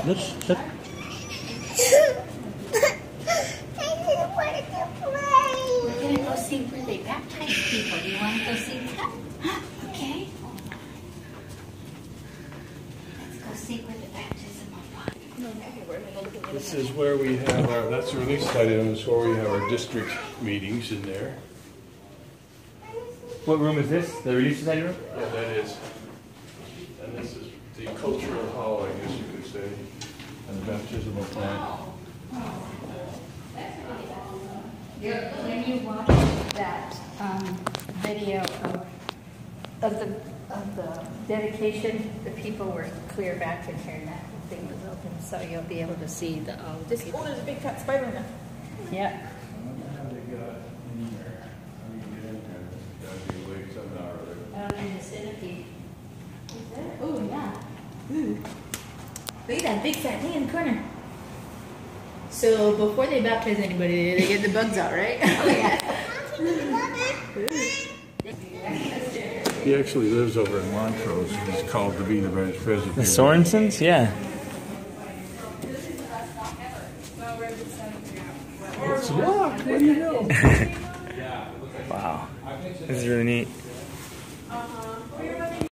Look, look. We're gonna go see where they baptize people. Do you want to go see that? Okay. Let's go see where the baptism of water. This is where we have our, that's the release item, is where we have our district meetings in there. What room is this? The release society room? Yeah, that is. And this is the cultural hall, I guess you could say, and the baptismal plant. When you watch that video of the dedication, the people were clear back in here and that thing was open, so you'll be able to see the This, oh, there's a big fat spider in there. Yeah. The centipede. Oh yeah. Ooh. Look at that big fat thing in the corner. So before they baptize anybody, they get the bugs out, right? Oh yeah. He actually lives over in Montrose. He's called to be the Presbyterian. The Sorensons? Yeah. It's locked. What do you know? Wow. This is really neat. Uh-huh.